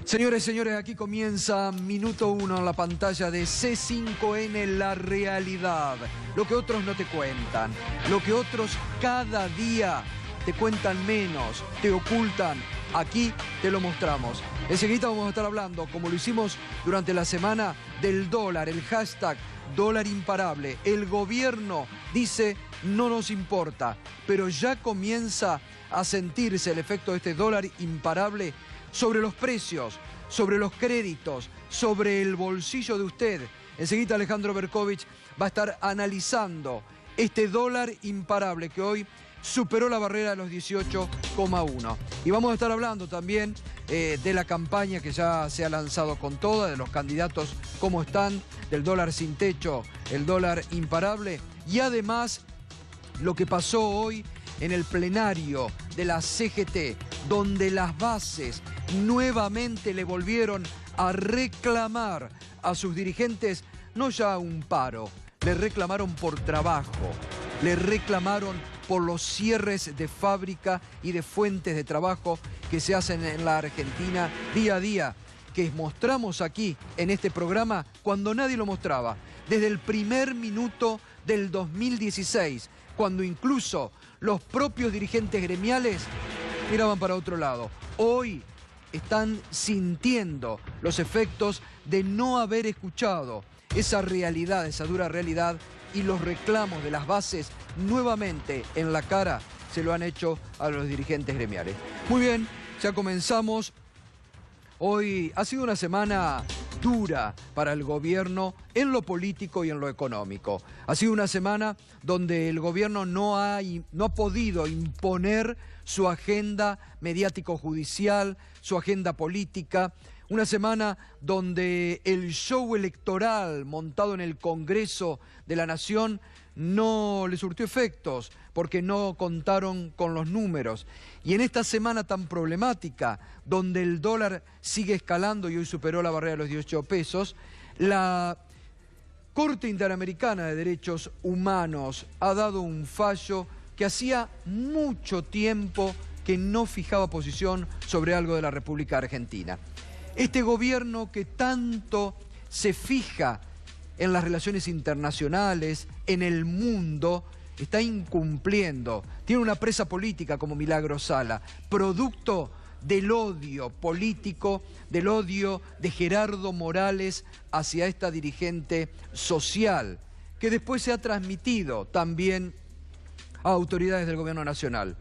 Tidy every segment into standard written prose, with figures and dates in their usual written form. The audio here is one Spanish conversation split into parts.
Señores, señores, aquí comienza Minuto 1 en la pantalla de C5N, La Realidad. Lo que otros no te cuentan, lo que otros cada día te cuentan menos, te ocultan, aquí te lo mostramos. Enseguida vamos a estar hablando, como lo hicimos durante la semana, del dólar, el hashtag dólar imparable. El gobierno dice no nos importa, pero ya comienza a sentirse el efecto de este dólar imparable sobre los precios, sobre los créditos, sobre el bolsillo de usted. Enseguida Alejandro Berkovich va a estar analizando este dólar imparable que hoy superó la barrera de los 18,1. Y vamos a estar hablando también de la campaña que ya se ha lanzado con toda, de los candidatos cómo están, del dólar sin techo, el dólar imparable y además lo que pasó hoy en el plenario de la CGT, donde las bases nuevamente le volvieron a reclamar a sus dirigentes, no ya un paro, le reclamaron por trabajo, le reclamaron por los cierres de fábrica y de fuentes de trabajo que se hacen en la Argentina día a día, que mostramos aquí en este programa cuando nadie lo mostraba, desde el primer minuto del 2016, cuando incluso los propios dirigentes gremiales miraban para otro lado. Hoy están sintiendo los efectos de no haber escuchado esa realidad, esa dura realidad, y los reclamos de las bases nuevamente en la cara se lo han hecho a los dirigentes gremiales. Muy bien, ya comenzamos. Hoy ha sido una semana dura para el gobierno en lo político y en lo económico. Ha sido una semana donde el gobierno no ha podido imponer su agenda mediático-judicial, su agenda política. Una semana donde el show electoral montado en el Congreso de la Nación no le surtió efectos porque no contaron con los números. Y en esta semana tan problemática, donde el dólar sigue escalando y hoy superó la barrera de los 18 pesos, la Corte Interamericana de Derechos Humanos ha dado un fallo que hacía mucho tiempo que no fijaba posición sobre algo de la República Argentina. Este gobierno que tanto se fija en las relaciones internacionales, en el mundo, está incumpliendo. Tiene una presa política como Milagros Sala, producto del odio político, del odio de Gerardo Morales hacia esta dirigente social, que después se ha transmitido también a autoridades del gobierno nacional.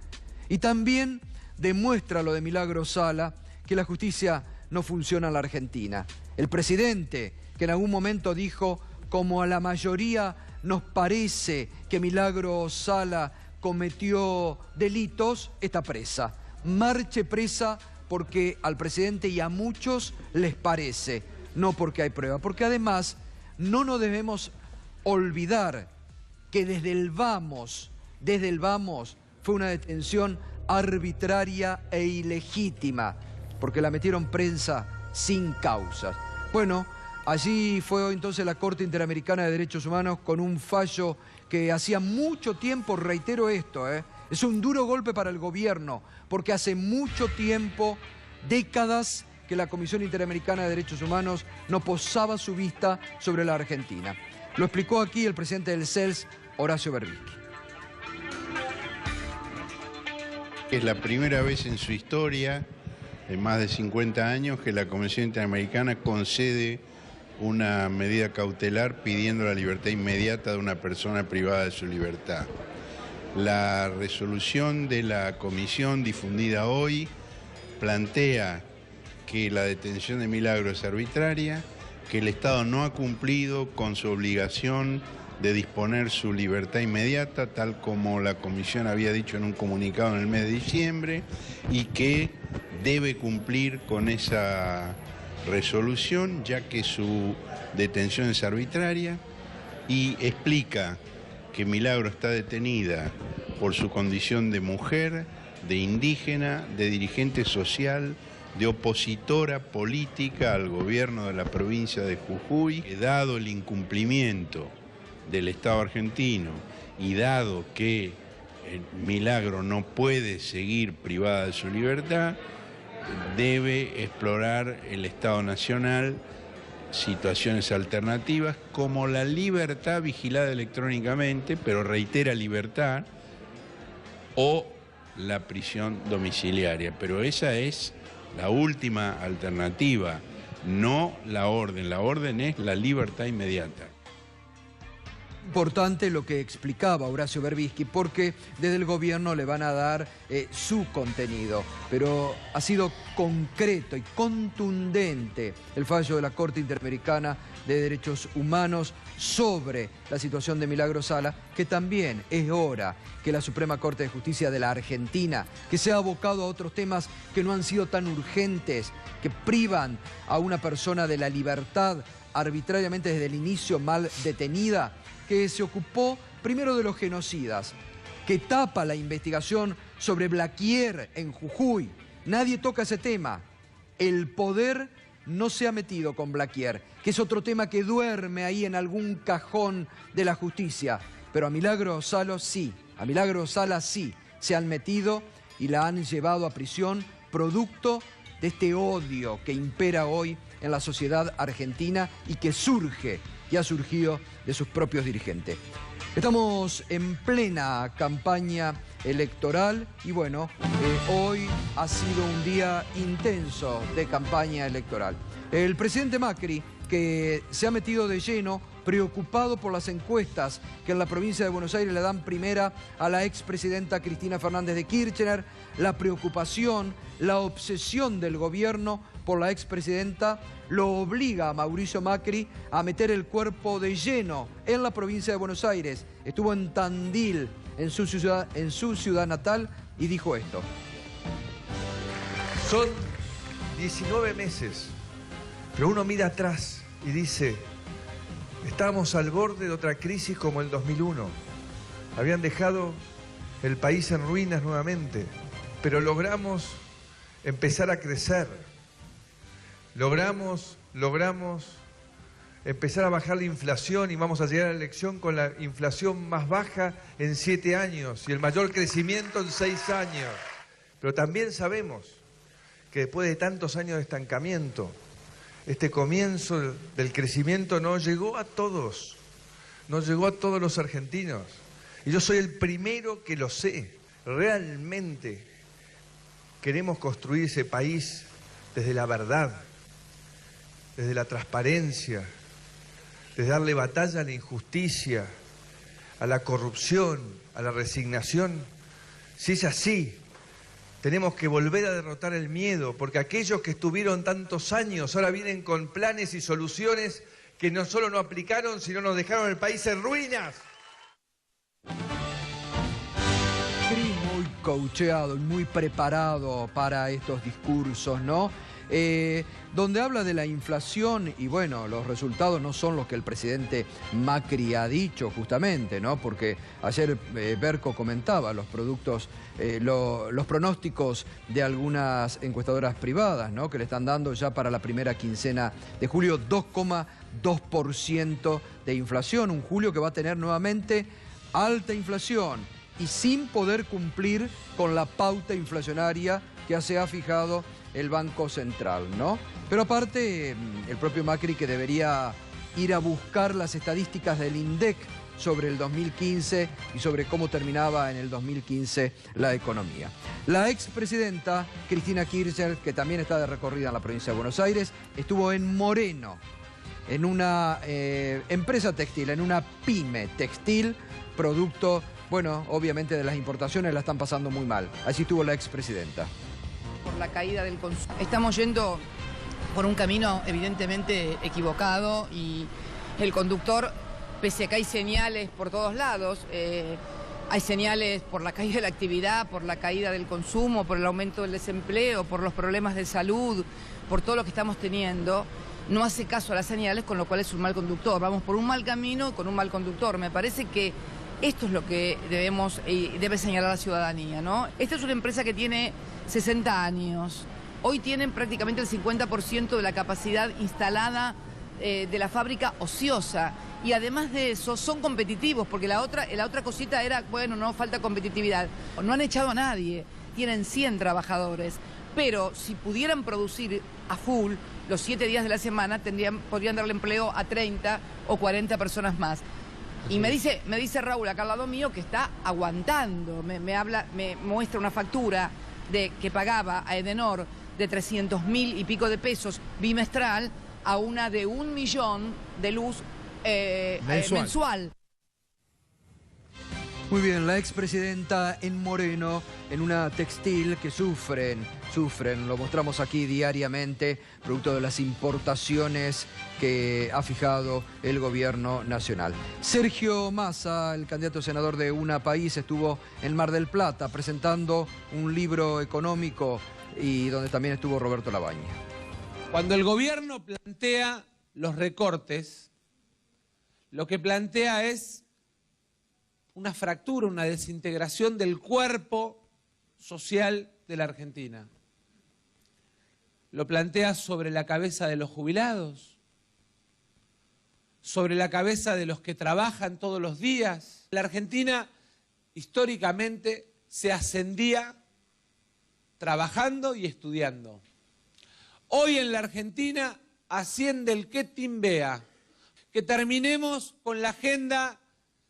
Y también demuestra lo de Milagros Sala que la justicia no funciona en la Argentina. El presidente, que en algún momento dijo, como a la mayoría nos parece que Milagros Sala cometió delitos, está presa. Marche presa porque al presidente y a muchos les parece, no porque hay prueba. Porque además no nos debemos olvidar que desde el vamos fue una detención arbitraria e ilegítima, porque la metieron presa sin causas. Bueno, allí fue hoy entonces la Corte Interamericana de Derechos Humanos con un fallo que hacía mucho tiempo, reitero esto, es un duro golpe para el gobierno, porque hace mucho tiempo, décadas, que la Comisión Interamericana de Derechos Humanos no posaba su vista sobre la Argentina. Lo explicó aquí el presidente del CELS, Horacio Berbisky. Es la primera vez en su historia, en más de 50 años, que la Comisión Interamericana concede una medida cautelar pidiendo la libertad inmediata de una persona privada de su libertad. La resolución de la comisión difundida hoy plantea que la detención de Milagros es arbitraria, que el Estado no ha cumplido con su obligación de disponer su libertad inmediata, tal como la comisión había dicho en un comunicado en el mes de diciembre, y que debe cumplir con esa resolución, ya que su detención es arbitraria, y explica que Milagros está detenida por su condición de mujer, de indígena, de dirigente social, de opositora política al gobierno de la provincia de Jujuy, que dado el incumplimiento del Estado argentino y dado que Milagros no puede seguir privada de su libertad, debe explorar el Estado Nacional situaciones alternativas como la libertad vigilada electrónicamente, pero reitera libertad, o la prisión domiciliaria. Pero esa es la última alternativa, no la orden. La orden es la libertad inmediata. Importante lo que explicaba Horacio Berbisky, porque desde el gobierno le van a dar su contenido, pero ha sido concreto y contundente el fallo de la Corte Interamericana de Derechos Humanos sobre la situación de Milagro Sala, que también es hora que la Suprema Corte de Justicia de la Argentina, que se ha abocado a otros temas que no han sido tan urgentes, que privan a una persona de la libertad arbitrariamente desde el inicio mal detenida, que se ocupó primero de los genocidas, que tapa la investigación sobre Blaquier en Jujuy. Nadie toca ese tema. El poder no se ha metido con Blaquier, que es otro tema que duerme ahí en algún cajón de la justicia. Pero a Milagro Sala sí, se han metido y la han llevado a prisión producto de este odio que impera hoy en la sociedad argentina y que surge y ha surgido de sus propios dirigentes. Estamos en plena campaña electoral y bueno, hoy ha sido un día intenso de campaña electoral. El presidente Macri, que se ha metido de lleno, preocupado por las encuestas que en la provincia de Buenos Aires le dan primera a la expresidenta Cristina Fernández de Kirchner, la preocupación, la obsesión del gobierno por la expresidenta lo obliga a Mauricio Macri a meter el cuerpo de lleno en la provincia de Buenos Aires. Estuvo en Tandil, en su ciudad natal, y dijo esto. Son 19 meses, pero uno mira atrás y dice, estábamos al borde de otra crisis como el 2001. Habían dejado el país en ruinas nuevamente, pero logramos empezar a crecer. Logramos empezar a bajar la inflación y vamos a llegar a la elección con la inflación más baja en 7 años y el mayor crecimiento en 6 años. Pero también sabemos que después de tantos años de estancamiento, este comienzo del crecimiento no llegó a todos los argentinos. Y yo soy el primero que lo sé. Realmente queremos construir ese país desde la verdad, desde la transparencia, desde darle batalla a la injusticia, a la corrupción, a la resignación. Si es así, tenemos que volver a derrotar el miedo, porque aquellos que estuvieron tantos años ahora vienen con planes y soluciones que no solo no aplicaron, sino nos dejaron el país en ruinas. Muy coacheado y muy preparado para estos discursos, ¿no? Donde habla de la inflación y bueno, los resultados no son los que el presidente Macri ha dicho justamente, ¿no? Porque ayer Berco comentaba los pronósticos de algunas encuestadoras privadas, ¿no? Que le están dando ya para la primera quincena de julio 2,2% de inflación, un julio que va a tener nuevamente alta inflación y sin poder cumplir con la pauta inflacionaria que se ha fijado el Banco Central, ¿no? Pero aparte, el propio Macri, que debería ir a buscar las estadísticas del INDEC sobre el 2015 y sobre cómo terminaba en el 2015 la economía. La expresidenta Cristina Kirchner, que también está de recorrida en la provincia de Buenos Aires, estuvo en Moreno, en una empresa textil, en una pyme textil, producto, bueno, obviamente de las importaciones la están pasando muy mal. Allí estuvo la expresidenta. Por la caída del consumo. Estamos yendo por un camino evidentemente equivocado y el conductor, pese a que hay señales por todos lados, hay señales por la caída de la actividad, por la caída del consumo, por el aumento del desempleo, por los problemas de salud, por todo lo que estamos teniendo, no hace caso a las señales, con lo cual es un mal conductor. Vamos por un mal camino con un mal conductor. Me parece que esto es lo que debe señalar la ciudadanía, ¿no? Esta es una empresa que tiene 60 años. Hoy tienen prácticamente el 50% de la capacidad instalada de la fábrica ociosa. Y además de eso, son competitivos, porque la otra cosita era, bueno, no falta competitividad. No han echado a nadie, tienen 100 trabajadores. pero si pudieran producir a full los 7 días de la semana, podrían darle empleo a 30 o 40 personas más. Y me dice Raúl, acá al lado mío, que está aguantando. Me muestra una factura que pagaba a Edenor de 300.000 y pico de pesos bimestral a una de 1 millón de luz mensual. Muy bien, la expresidenta en Moreno, en una textil que sufren, lo mostramos aquí diariamente, producto de las importaciones que ha fijado el gobierno nacional. Sergio Massa, el candidato senador de Una País, estuvo en Mar del Plata presentando un libro económico y donde también estuvo Roberto Labaña. Cuando el gobierno plantea los recortes, lo que plantea es una fractura, una desintegración del cuerpo social de la Argentina. Lo plantea sobre la cabeza de los jubilados, sobre la cabeza de los que trabajan todos los días. La Argentina históricamente se ascendía trabajando y estudiando. Hoy en la Argentina asciende el que timbea. Que terminemos con la agenda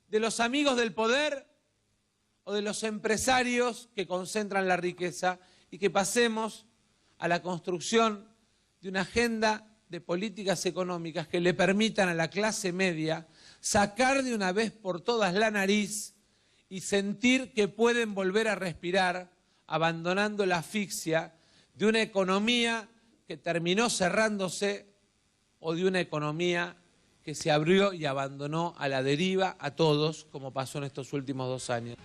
de los amigos del poder o de los empresarios que concentran la riqueza y que pasemos a la construcción de una agenda de políticas económicas que le permitan a la clase media sacar de una vez por todas la nariz y sentir que pueden volver a respirar, abandonando la asfixia de una economía que terminó cerrándose o de una economía que se abrió y abandonó a la deriva a todos, como pasó en estos últimos 2 años.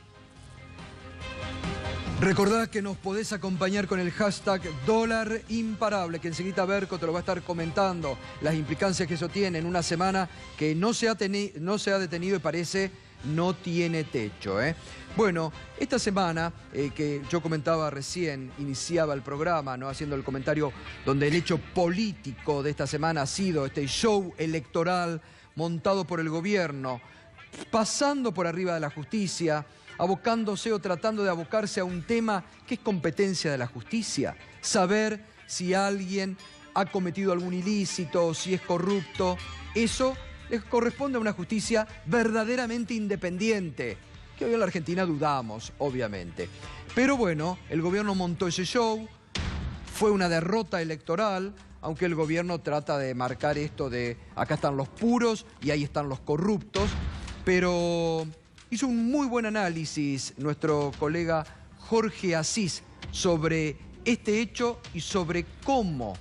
Recordad que nos podés acompañar con el hashtag #DólarImparable, que enseguida Berco te lo va a estar comentando, las implicancias que eso tiene en una semana que no se ha detenido y parece no tiene techo, ¿eh? Bueno, esta semana que yo comentaba recién, iniciaba el programa, ¿no?, haciendo el comentario donde el hecho político de esta semana ha sido este show electoral montado por el gobierno, pasando por arriba de la justicia, abocándose o tratando de abocarse a un tema que es competencia de la justicia, saber si alguien ha cometido algún ilícito, si es corrupto. Eso les corresponde a una justicia verdaderamente independiente, que hoy en la Argentina dudamos, obviamente. Pero bueno, el gobierno montó ese show, fue una derrota electoral, aunque el gobierno trata de marcar esto de acá están los puros y ahí están los corruptos, pero hizo un muy buen análisis nuestro colega Jorge Asís sobre este hecho y sobre cómo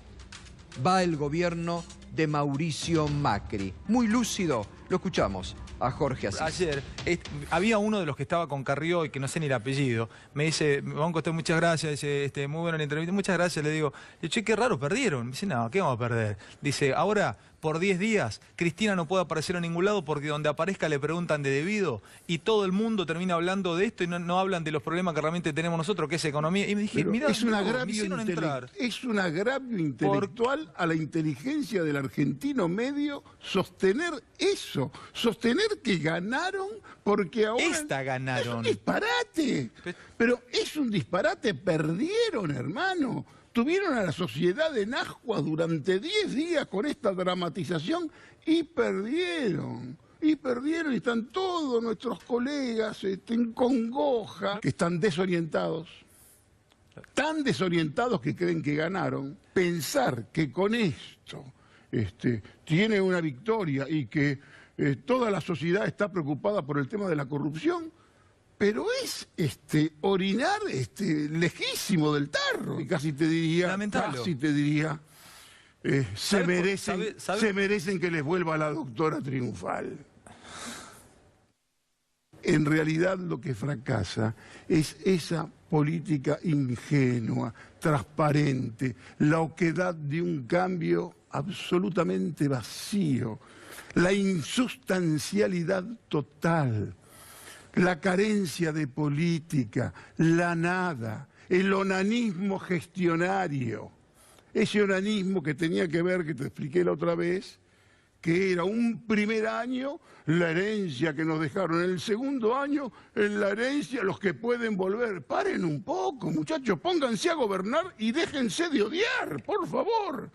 va el gobierno de Mauricio Macri. Muy lúcido, lo escuchamos a Jorge Asís. Ayer había uno de los que estaba con Carrió y que no sé ni el apellido. Me dice, Banco, muchas gracias, dice, muy buena la entrevista, muchas gracias, le digo, che, qué raro, perdieron. Me dice, no, ¿qué vamos a perder? Dice, ahora, por 10 días, Cristina no puede aparecer en ningún lado porque donde aparezca le preguntan de debido y todo el mundo termina hablando de esto y no hablan de los problemas que realmente tenemos nosotros, que es economía. Y me dije, mira, es un agravio intelectual a la inteligencia del argentino medio sostener eso, sostener que ganaron porque ahora... ganaron. Es un disparate, pero es un disparate, perdieron, hermano. Tuvieron a la sociedad en ascuas durante 10 días con esta dramatización y perdieron. Y están todos nuestros colegas en congoja, que están desorientados, tan desorientados que creen que ganaron. Pensar que con esto tiene una victoria y que toda la sociedad está preocupada por el tema de la corrupción, pero es orinar lejísimo del tarro. Y casi te diría, se merecen que les vuelva la doctora triunfal. En realidad lo que fracasa es esa política ingenua, transparente, la oquedad de un cambio absolutamente vacío, la insustancialidad total, la carencia de política, la nada, el onanismo gestionario. Ese onanismo que tenía que ver, que te expliqué la otra vez, que era un primer año, la herencia que nos dejaron. En el segundo año, en la herencia, los que pueden volver. Paren un poco, muchachos, pónganse a gobernar y déjense de odiar, por favor.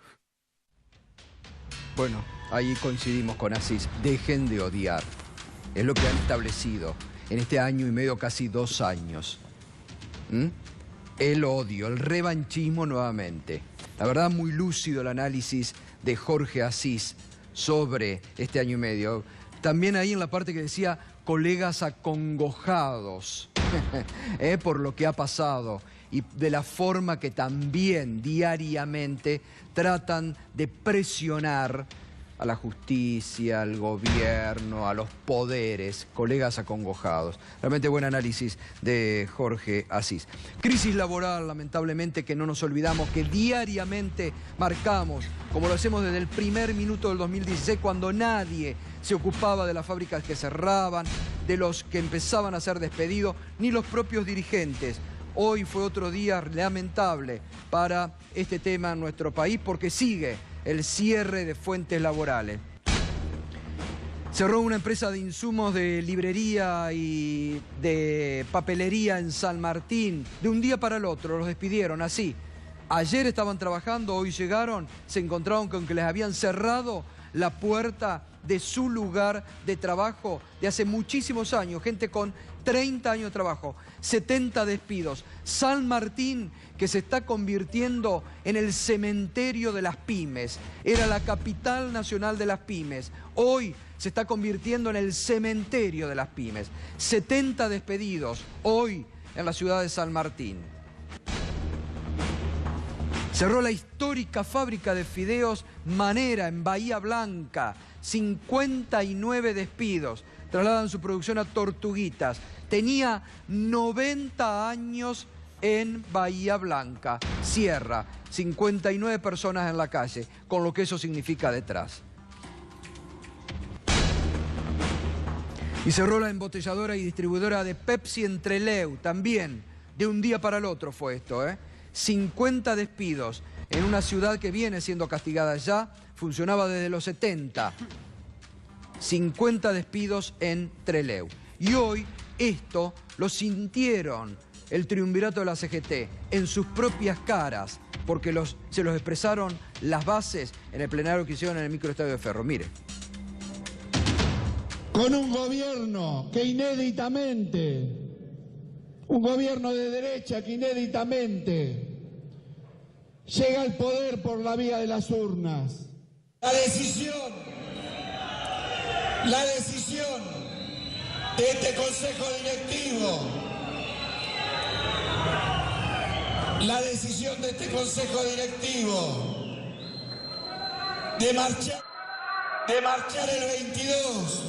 Bueno, ahí coincidimos con Asís. Dejen de odiar. Es lo que han establecido en este año y medio, casi 2 años. El odio, el revanchismo nuevamente. La verdad, muy lúcido el análisis de Jorge Asís sobre este año y medio. También ahí en la parte que decía colegas acongojados por lo que ha pasado y de la forma que también diariamente tratan de presionar a la justicia, al gobierno, a los poderes, colegas acongojados. Realmente buen análisis de Jorge Asís. Crisis laboral, lamentablemente, que no nos olvidamos, que diariamente marcamos, como lo hacemos desde el primer minuto del 2016, cuando nadie se ocupaba de las fábricas que cerraban, de los que empezaban a ser despedidos, ni los propios dirigentes. Hoy fue otro día lamentable para este tema en nuestro país, porque sigue el cierre de fuentes laborales. Cerró una empresa de insumos de librería y de papelería en San Martín. De un día para el otro los despidieron así. Ayer estaban trabajando, hoy llegaron, se encontraron con que les habían cerrado la puerta de su lugar de trabajo de hace muchísimos años. Gente con 30 años de trabajo, 70 despidos. San Martín, que se está convirtiendo en el cementerio de las pymes. Era la capital nacional de las pymes. Hoy se está convirtiendo en el cementerio de las pymes. 70 despedidos hoy en la ciudad de San Martín. Cerró la histórica fábrica de fideos Manera en Bahía Blanca. 59 despidos. Trasladan su producción a Tortuguitas. Tenía 90 años en Bahía Blanca. Cierra. 59 personas en la calle, con lo que eso significa detrás. Y cerró la embotelladora y distribuidora de Pepsi en Trelew. También, de un día para el otro fue esto, 50 despidos en una ciudad que viene siendo castigada ya, funcionaba desde los 70. 50 despidos en Trelew. Y hoy esto lo sintieron el triunvirato de la CGT en sus propias caras, porque se los expresaron las bases en el plenario que hicieron en el microestadio de Ferro. Mire. Con un gobierno que inéditamente, un gobierno de derecha que inéditamente llega al poder por la vía de las urnas. La decisión de este Consejo Directivo, de marchar el 22,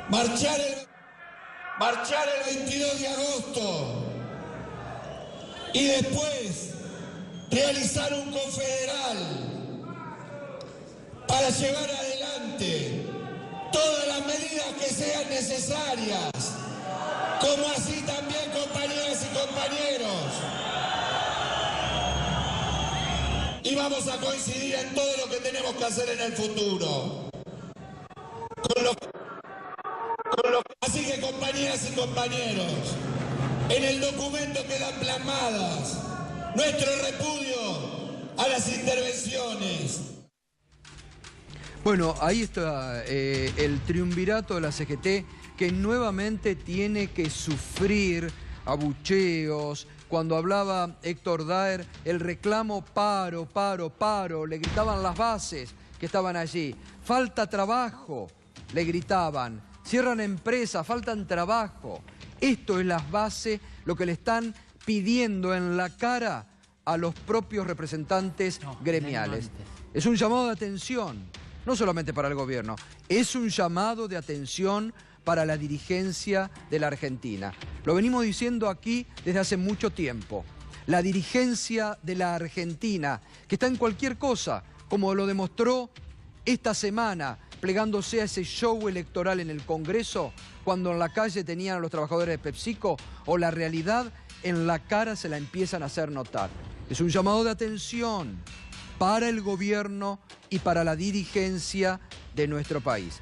marchar el 22 de agosto y después realizar un confederal para llevar adelante todas las medidas que sean necesarias, como así también, compañeras y compañeros. Y vamos a coincidir en todo lo que tenemos que hacer en el futuro. Así que, compañeras y compañeros, en el documento quedan plasmadas nuestro repudio a las intervenciones. Bueno, ahí está el triunvirato de la CGT, que nuevamente tiene que sufrir abucheos. Cuando hablaba Héctor Daer, el reclamo paro, paro, paro, le gritaban las bases que estaban allí. Falta trabajo, le gritaban. Cierran empresas, faltan trabajo. Esto es las bases, lo que le están pidiendo en la cara a los propios representantes gremiales. Es un llamado de atención, no solamente para el gobierno, es un llamado de atención para la dirigencia de la Argentina. Lo venimos diciendo aquí desde hace mucho tiempo. La dirigencia de la Argentina, que está en cualquier cosa, como lo demostró esta semana, plegándose a ese show electoral en el Congreso, cuando en la calle tenían a los trabajadores de PepsiCo, o la realidad en la cara se la empiezan a hacer notar. Es un llamado de atención para el gobierno y para la dirigencia de nuestro país.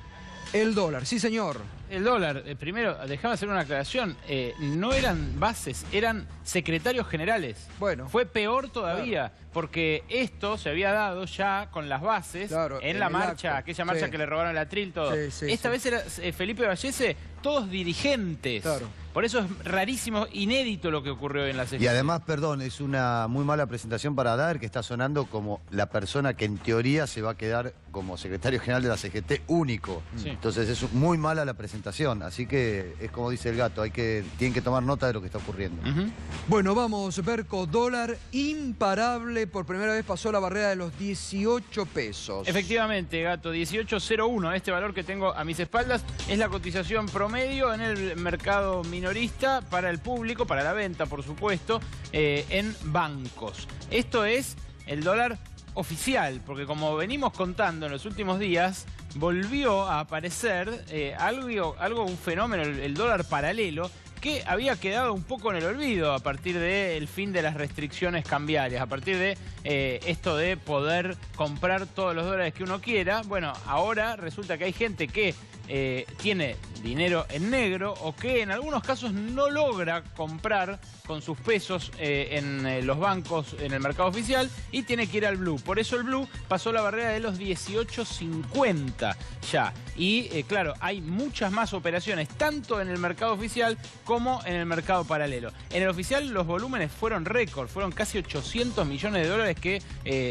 El dólar, sí señor. El dólar, primero, déjame hacer una aclaración, no eran bases, eran secretarios generales. Bueno. Fue peor todavía, claro, porque esto se había dado ya con las bases, claro, en la marcha, acto. aquella marcha Sí. que le robaron el atril, todo. Esta vez era Felipe Vallese, todos dirigentes. Claro. Por eso es rarísimo, inédito lo que ocurrió en la CGT. Y además, perdón, es una muy mala presentación para Adaer, que está sonando como la persona que en teoría se va a quedar como secretario general de la CGT único. Sí. Entonces es muy mala la presentación, así que es como dice el gato, tienen que tomar nota de lo que está ocurriendo. Bueno, vamos, Berco, dólar imparable, por primera vez pasó la barrera de los 18 pesos. Efectivamente, Gato, 18.01, este valor que tengo a mis espaldas es la cotización promedio en el mercado minorista para el público, para la venta, por supuesto, en bancos. Esto es el dólar oficial, porque como venimos contando en los últimos días, volvió a aparecer un fenómeno, el dólar paralelo, que había quedado un poco en el olvido a partir del fin de las restricciones cambiarias, a partir de esto de poder comprar todos los dólares que uno quiera. Bueno, ahora resulta que hay gente que tiene dinero en negro o que en algunos casos no logra comprar con sus pesos en los bancos, en el mercado oficial, y tiene que ir al blue. Por eso el blue pasó la barrera de los 18.50 ya. Y claro, hay muchas más operaciones, tanto en el mercado oficial como en el mercado paralelo. En el oficial los volúmenes fueron récord, fueron casi 800 millones de dólares que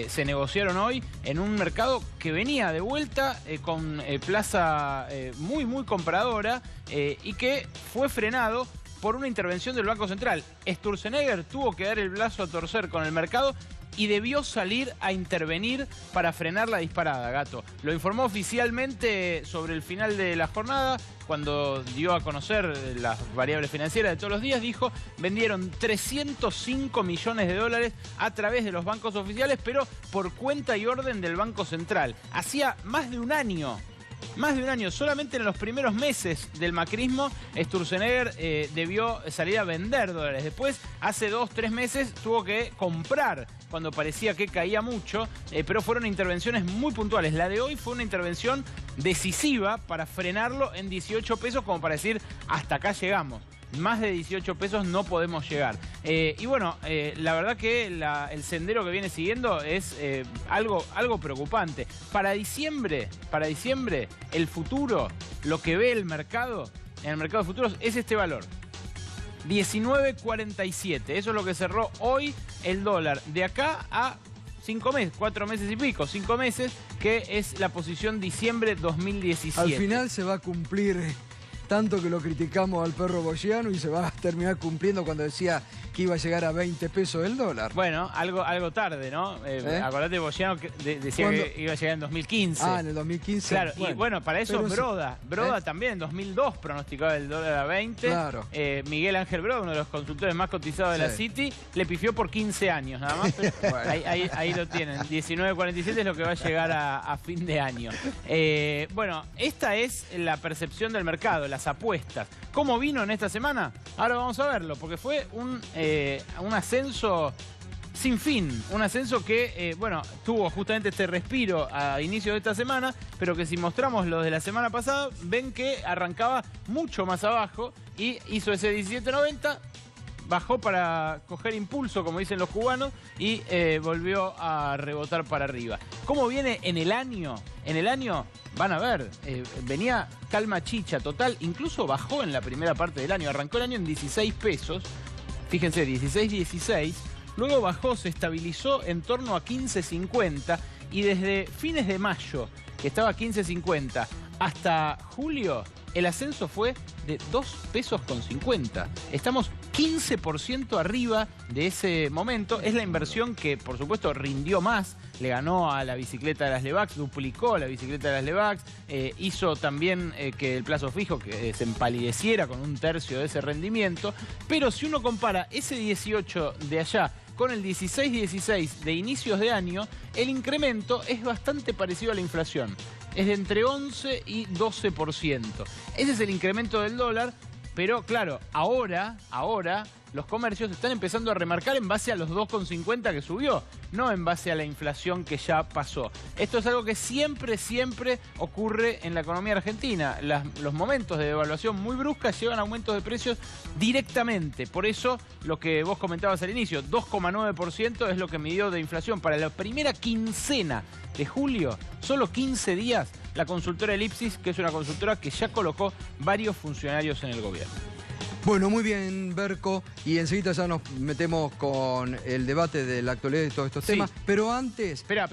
se negociaron hoy en un mercado que venía de vuelta con plaza muy compradora y que fue frenado por una intervención del Banco Central. Sturzenegger tuvo que dar el brazo a torcer con el mercado y debió salir a intervenir para frenar la disparada, Gato. Lo informó oficialmente sobre el final de la jornada, cuando dio a conocer las variables financieras de todos los días. Dijo, vendieron 305 millones de dólares a través de los bancos oficiales, pero por cuenta y orden del Banco Central. Hacía más de un año, solamente en los primeros meses del macrismo, Sturzenegger debió salir a vender dólares. Después, hace 2-3 meses, tuvo que comprar cuando parecía que caía mucho, pero fueron intervenciones muy puntuales. La de hoy fue una intervención decisiva para frenarlo en 18 pesos, como para decir, hasta acá llegamos. Más de 18 pesos no podemos llegar. Y bueno, la verdad que el sendero que viene siguiendo es algo preocupante. Para diciembre, el futuro, lo que ve el mercado, en el mercado de futuros, es este valor. 19.47. Eso es lo que cerró hoy el dólar. De acá a 5 meses, 4 meses y pico, 5 meses, que es la posición diciembre 2017. Al final se va a cumplir tanto que lo criticamos al perro Bogiano y se va a terminar cumpliendo cuando decía que iba a llegar a 20 pesos el dólar. Bueno, algo tarde, ¿no? Acordate, Bogiano decía ¿Cuándo? que iba a llegar en 2015. Ah, en el 2015. Claro, y bueno, para eso Broda. Broda también en 2002 pronosticaba el dólar a 20. Claro. Miguel Ángel Broda, uno de los consultores más cotizados de la City, le pifió por 15 años nada más. Pero bueno, ahí lo tienen. 19.47 es lo que va a llegar a fin de año. Bueno, esta es la percepción del mercado, las apuestas. ¿Cómo vino en esta semana? Ahora vamos a verlo, porque fue un ascenso sin fin, un ascenso que, bueno, tuvo justamente este respiro a inicio de esta semana, pero que si mostramos los de la semana pasada, ven que arrancaba mucho más abajo y hizo ese 17.90, bajó para coger impulso, como dicen los cubanos, y volvió a rebotar para arriba. ¿Cómo viene en el año? En el año, van a ver, venía calma chicha total, incluso bajó en la primera parte del año, arrancó el año en 16 pesos, fíjense, 16.16, luego bajó, se estabilizó en torno a 15.50 y desde fines de mayo, que estaba a 15.50, hasta julio, el ascenso fue de 2 pesos con 50. Estamos 15% arriba de ese momento. Es la inversión que, por supuesto, rindió más. Le ganó a la bicicleta de las Levax, duplicó la bicicleta de las Levax, hizo también que el plazo fijo que se empalideciera con 1/3 de ese rendimiento. Pero si uno compara ese 18 de allá con el 16-16 de inicios de año, el incremento es bastante parecido a la inflación. Es de entre 11 y 12%. Ese es el incremento del dólar, pero claro, ahora los comercios están empezando a remarcar en base a los 2,50 que subió, no en base a la inflación que ya pasó. Esto es algo que siempre ocurre en la economía argentina. Los momentos de devaluación muy bruscas llevan a aumentos de precios directamente. Por eso, lo que vos comentabas al inicio, 2,9% es lo que midió de inflación para la primera quincena de julio, solo 15 días, la consultora Ellipsis, que es una consultora que ya colocó varios funcionarios en el gobierno. Bueno, muy bien, Berco, y enseguida ya nos metemos con el debate de la actualidad de todos estos temas, pero antes... Espera,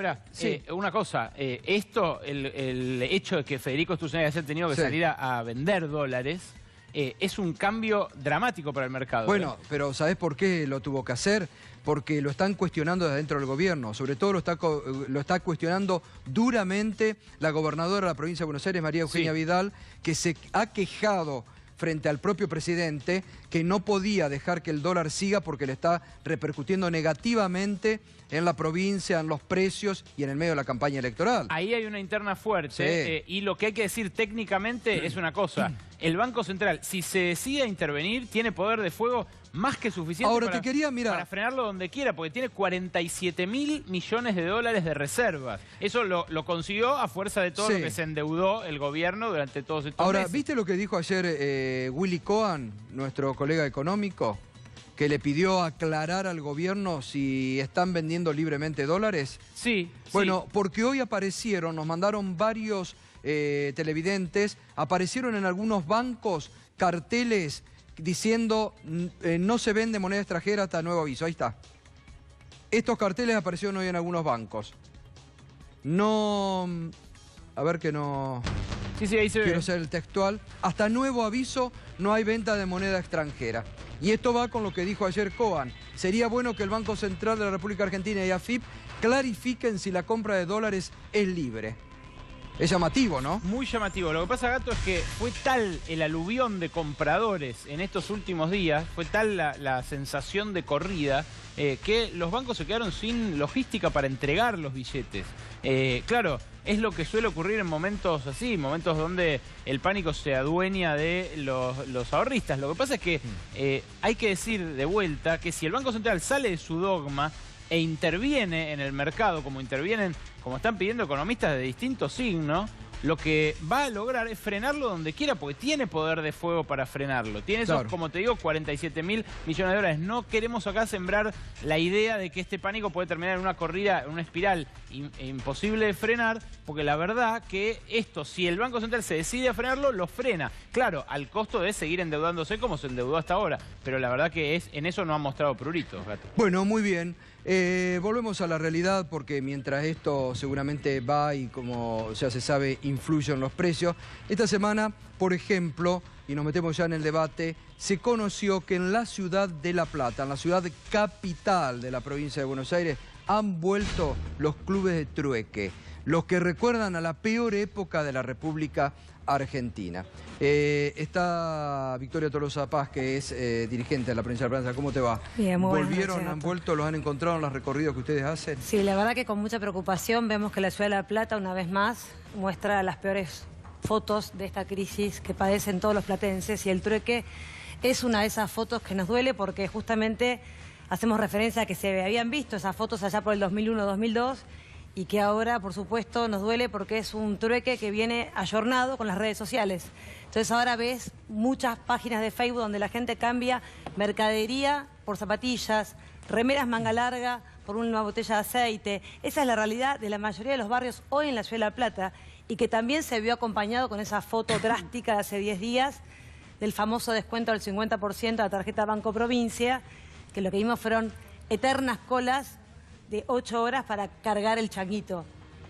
una cosa, el hecho de que Federico Sturzenegger haya tenido que salir a vender dólares, es un cambio dramático para el mercado. Bueno, pero ¿sabés por qué lo tuvo que hacer? Porque lo están cuestionando desde dentro del gobierno. Sobre todo lo está cuestionando duramente la gobernadora de la provincia de Buenos Aires, María Eugenia Vidal, que se ha quejado frente al propio presidente que no podía dejar que el dólar siga porque le está repercutiendo negativamente en la provincia, en los precios y en el medio de la campaña electoral. Ahí hay una interna fuerte y lo que hay que decir técnicamente es una cosa. El Banco Central, si se decide a intervenir, tiene poder de fuego más que suficiente para frenarlo donde quiera, porque tiene 47.000 millones de dólares de reservas. Eso lo consiguió a fuerza de todo lo que se endeudó el gobierno durante todos estos meses. ¿Viste lo que dijo ayer Willy Cohen, nuestro colega económico, que le pidió aclarar al gobierno si están vendiendo libremente dólares? Sí. Bueno, porque hoy aparecieron, nos mandaron varios televidentes, aparecieron en algunos bancos carteles diciendo no se vende moneda extranjera hasta nuevo aviso. Ahí está. Estos carteles aparecieron hoy en algunos bancos. No... A ver que no... Sí, ahí se ve. Quiero ser el textual. Hasta nuevo aviso no hay venta de moneda extranjera. Y esto va con lo que dijo ayer Cohen. Sería bueno que el Banco Central de la República Argentina y AFIP clarifiquen si la compra de dólares es libre. Es llamativo, ¿no? Muy llamativo. Lo que pasa, Gato, es que fue tal el aluvión de compradores en estos últimos días, fue tal la sensación de corrida, que los bancos se quedaron sin logística para entregar los billetes. Claro, es lo que suele ocurrir en momentos así, momentos donde el pánico se adueña de los ahorristas. Lo que pasa es que hay que decir de vuelta que si el Banco Central sale de su dogma e interviene en el mercado, como están pidiendo economistas de distintos signos, lo que va a lograr es frenarlo donde quiera, porque tiene poder de fuego para frenarlo. Tiene esos, como te digo, 47.000 millones de dólares. No queremos acá sembrar la idea de que este pánico puede terminar en una corrida, en una espiral imposible de frenar, porque la verdad que esto, si el Banco Central se decide a frenarlo, lo frena. Claro, al costo de seguir endeudándose como se endeudó hasta ahora, pero la verdad que en eso no ha mostrado pruritos, Gato. Bueno, muy bien. Volvemos a la realidad porque mientras esto seguramente va y como ya se sabe influye en los precios, esta semana, por ejemplo, y nos metemos ya en el debate, se conoció que en la ciudad de La Plata, en la ciudad capital de la provincia de Buenos Aires, han vuelto los clubes de trueque, los que recuerdan a la peor época de la República Argentina. Está Victoria Tolosa Paz, que es dirigente de la provincia de La Plata. ¿Cómo te va? Bien, muy ¿Volvieron, han vuelto, los han encontrado en los recorridos que ustedes hacen? Sí, la verdad que con mucha preocupación vemos que la ciudad de La Plata, una vez más, muestra las peores fotos de esta crisis que padecen todos los platenses, y el trueque es una de esas fotos que nos duele porque justamente hacemos referencia a que se habían visto esas fotos allá por el 2001-2002 y que ahora, por supuesto, nos duele porque es un trueque que viene ayornado con las redes sociales. Entonces ahora ves muchas páginas de Facebook donde la gente cambia mercadería por zapatillas, remeras manga larga por una botella de aceite. Esa es la realidad de la mayoría de los barrios hoy en la ciudad de La Plata, y que también se vio acompañado con esa foto drástica de hace 10 días del famoso descuento del 50% de la tarjeta Banco Provincia, que lo que vimos fueron eternas colas de 8 horas para cargar el changuito.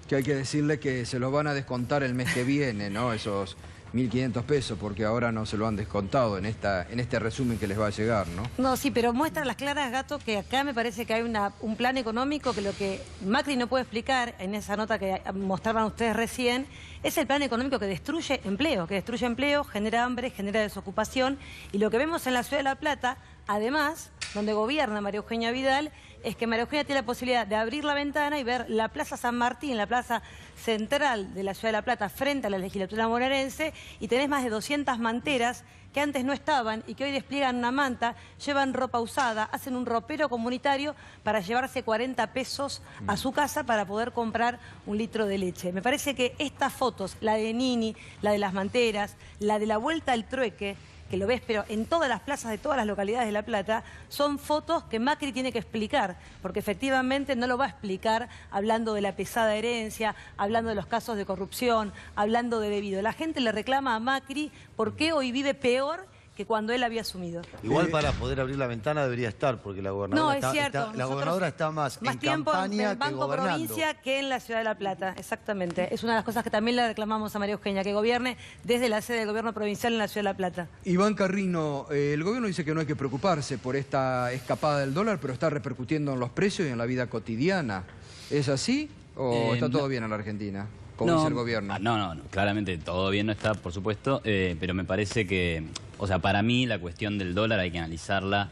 Que hay que decirle que se los van a descontar el mes que viene, ¿no? Esos 1.500 pesos, porque ahora no se lo han descontado en este resumen que les va a llegar, ¿no? No, sí, pero muestra las claras, Gato, que acá me parece que hay un plan económico que lo que Macri no puede explicar en esa nota que mostraban ustedes recién, es el plan económico que destruye empleo, genera hambre, genera desocupación, y lo que vemos en la ciudad de La Plata, además, donde gobierna María Eugenia Vidal, es que María Eugenia tiene la posibilidad de abrir la ventana y ver la Plaza San Martín, la plaza central de la Ciudad de La Plata, frente a la legislatura bonaerense, y tenés más de 200 manteras que antes no estaban y que hoy despliegan una manta, llevan ropa usada, hacen un ropero comunitario para llevarse 40 pesos a su casa para poder comprar un litro de leche. Me parece que estas fotos, la de Nini, la de las manteras, la de la vuelta al trueque, que lo ves, pero en todas las plazas de todas las localidades de La Plata, son fotos que Macri tiene que explicar, porque efectivamente no lo va a explicar hablando de la pesada herencia, hablando de los casos de corrupción, hablando de debido. La gente le reclama a Macri por qué hoy vive peor que cuando él había asumido. Igual para poder abrir la ventana debería estar, porque la gobernadora, la gobernadora está más en tiempo campaña en Banco que gobernando. Provincia que en la Ciudad de La Plata, exactamente. Es una de las cosas que también le reclamamos a María Eugenia, que gobierne desde la sede del gobierno provincial en la Ciudad de La Plata. Iván Carrino, el gobierno dice que no hay que preocuparse por esta escapada del dólar, pero está repercutiendo en los precios y en la vida cotidiana. ¿Es así o está todo bien en la Argentina? Como dice el gobierno. No, claramente todo bien no está, por supuesto, pero me parece que, o sea, para mí la cuestión del dólar hay que analizarla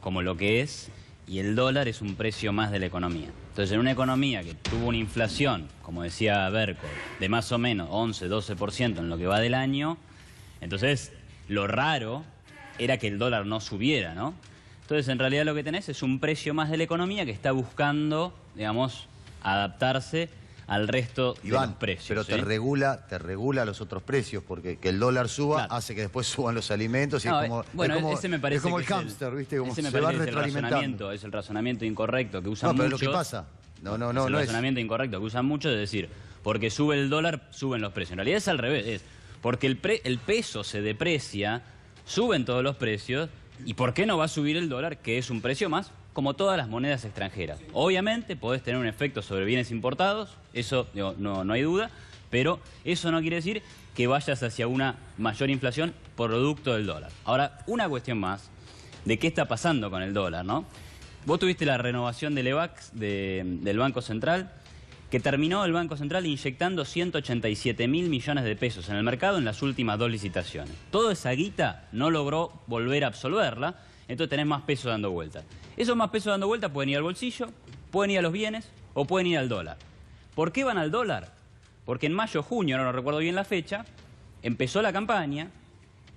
como lo que es, y el dólar es un precio más de la economía. Entonces, en una economía que tuvo una inflación, como decía Berco, de más o menos 11-12% en lo que va del año, entonces lo raro era que el dólar no subiera, ¿no? Entonces, en realidad lo que tenés es un precio más de la economía que está buscando, digamos, adaptarse al resto de los precios. Pero te regula los otros precios, porque que el dólar suba hace que después suban los alimentos y ese me parece es como que el hámster, ¿viste? Como ese me se va parece retroalimentando. es el razonamiento incorrecto que usan muchos. No, pero lo que pasa, el razonamiento incorrecto que usan muchos es decir, porque sube el dólar, suben los precios. En realidad es al revés, es porque el peso se deprecia, suben todos los precios, ¿y por qué no va a subir el dólar, que es un precio más? Como todas las monedas extranjeras. Obviamente podés tener un efecto sobre bienes importados, eso no hay duda, pero eso no quiere decir que vayas hacia una mayor inflación producto del dólar. Ahora, una cuestión más de qué está pasando con el dólar, ¿no? Vos tuviste la renovación del EVAX del Banco Central, que terminó el Banco Central inyectando 187.000 millones de pesos en el mercado en las últimas 2 licitaciones. Toda esa guita no logró volver a absorberla, entonces tenés más pesos dando vueltas. Esos más pesos dando vueltas pueden ir al bolsillo, pueden ir a los bienes o pueden ir al dólar. ¿Por qué van al dólar? Porque en mayo, junio, ahora no recuerdo bien la fecha, empezó la campaña,